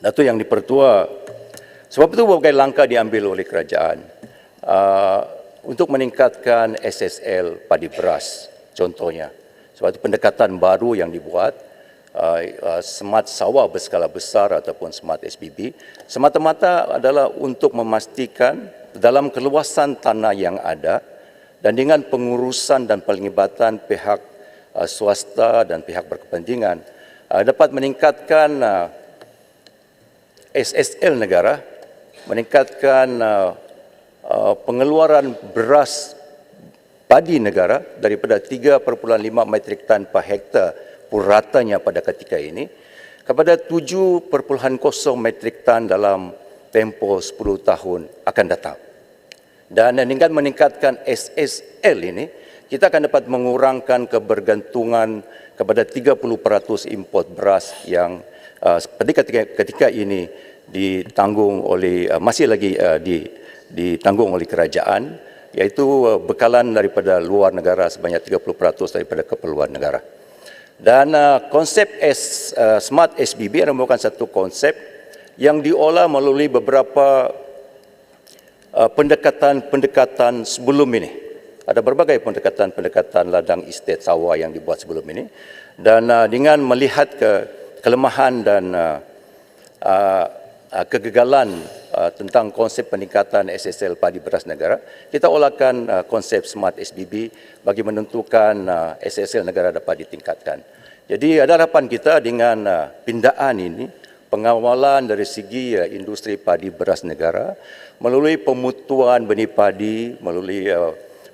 Datuk Yang Dipertua, sebab itu berbagai langkah diambil oleh kerajaan untuk meningkatkan SSL padi beras contohnya. Sebab itu pendekatan baru yang dibuat, Smart Sawah berskala besar ataupun Smart SBB, semata-mata adalah untuk memastikan dalam keluasan tanah yang ada dan dengan pengurusan dan penglibatan pihak swasta dan pihak berkepentingan dapat meningkatkan SSL negara, meningkatkan pengeluaran beras padi negara daripada 3,5 metrik tan per hektar puratanya pada ketika ini kepada 7,0 metrik tan dalam tempoh 10 tahun akan datang. Dan dengan meningkatkan SSL ini, kita akan dapat mengurangkan kebergantungan kepada 30% import beras yang ketika ini ditanggung oleh masih lagi ditanggung oleh kerajaan, iaitu bekalan daripada luar negara sebanyak 30% daripada keperluan negara. Dan konsep Smart SBB adalah merupakan satu konsep yang diolah melalui beberapa pendekatan sebelum ini. Ada berbagai pendekatan ladang estate sawah yang dibuat sebelum ini, dan dengan melihat kelemahan dan kegagalan tentang konsep peningkatan SSL padi beras negara, kita olahkan konsep Smart SBB bagi menentukan SSL negara dapat ditingkatkan. Jadi ada harapan kita dengan pindaan ini, pengawalan dari segi industri padi beras negara melalui pemutuan benih padi, melalui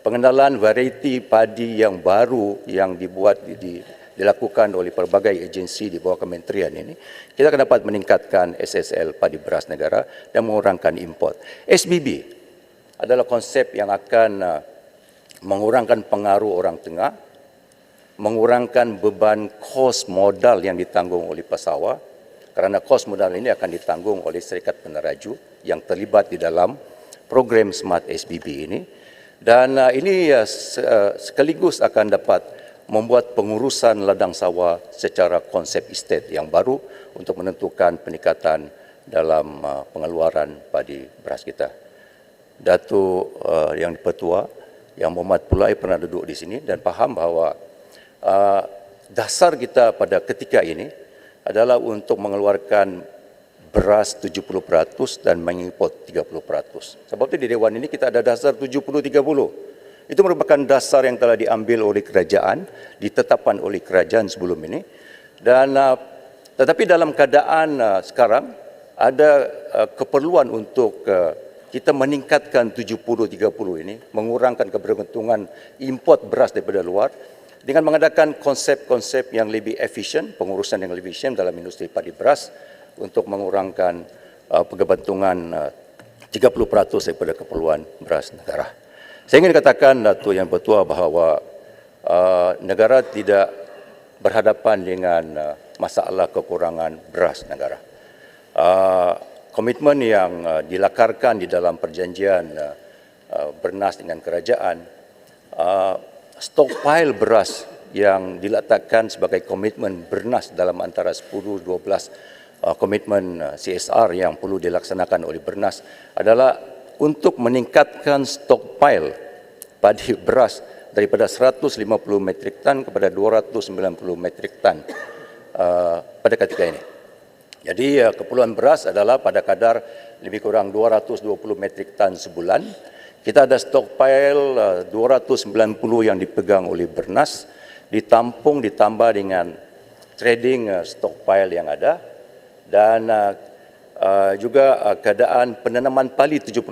pengenalan varieti padi yang baru yang dilakukan oleh pelbagai agensi di bawah kementerian ini, kita akan dapat meningkatkan SSL padi beras negara dan mengurangkan import. SBB adalah konsep yang akan mengurangkan pengaruh orang tengah, mengurangkan beban kos modal yang ditanggung oleh pesawat, kerana kos modal ini akan ditanggung oleh syarikat peneraju yang terlibat di dalam program Smart SBB ini. Dan ini sekaligus akan dapat membuat pengurusan ladang sawah secara konsep estate yang baru untuk menentukan peningkatan dalam pengeluaran padi beras kita. Datuk Yang Dipertua, Yang Mohd Pulai pernah duduk di sini dan faham bahawa dasar kita pada ketika ini adalah untuk mengeluarkan beras 70% dan mengimport 30%. Sebab itu di Dewan ini kita ada dasar 70-30. Itu merupakan dasar yang telah diambil oleh kerajaan, ditetapkan oleh kerajaan sebelum ini. Dan tetapi dalam keadaan sekarang ada keperluan untuk kita meningkatkan 70-30 ini, mengurangkan kebergantungan import beras daripada luar dengan mengadakan konsep-konsep yang lebih efisien, pengurusan yang lebih efisien dalam industri padi beras untuk mengurangkan kebergantungan 30% daripada keperluan beras negara. Saya ingin katakan, Datuk Yang Bertuah, bahawa negara tidak berhadapan dengan masalah kekurangan beras negara. Komitmen yang dilakarkan di dalam perjanjian bernas dengan kerajaan, stockpile beras yang diletakkan sebagai komitmen bernas dalam antara 10-12 komitmen CSR yang perlu dilaksanakan oleh bernas adalah untuk meningkatkan stockpile padi beras daripada 150 metrik tan kepada 290 metrik tan pada ketika ini. Jadi keperluan beras adalah pada kadar lebih kurang 220 metrik tan sebulan. Kita ada stockpile 290 yang dipegang oleh bernas, ditampung ditambah dengan trading stockpile yang ada, dan juga keadaan penanaman pali 70%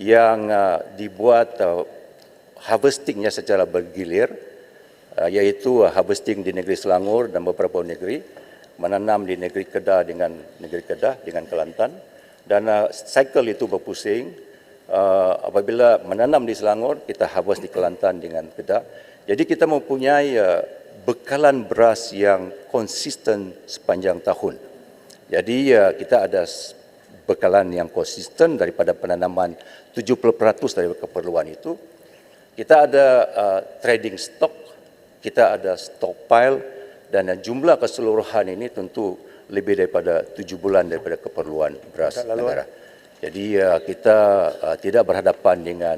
yang dibuat harvestingnya secara bergilir, iaitu harvesting di negeri Selangor dan beberapa negeri, menanam di negeri Kedah dengan Kelantan, dan cycle itu berpusing. Apabila menanam di Selangor, kita harvest di Kelantan dengan Kedah. Jadi kita mempunyai bekalan beras yang konsisten sepanjang tahun. Jadi kita ada bekalan yang konsisten daripada penanaman 70% dari keperluan itu. Kita ada trading stock, kita ada stockpile, dan jumlah keseluruhan ini tentu lebih daripada 7 bulan daripada keperluan beras negara. Jadi kita tidak berhadapan dengan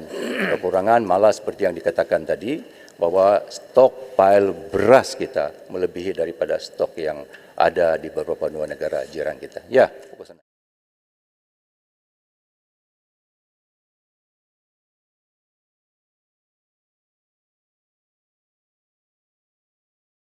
kekurangan, malah seperti yang dikatakan tadi, bahwa stockpile beras kita melebihi daripada stok yang ada di beberapa negara jiran kita. Ya, fokus.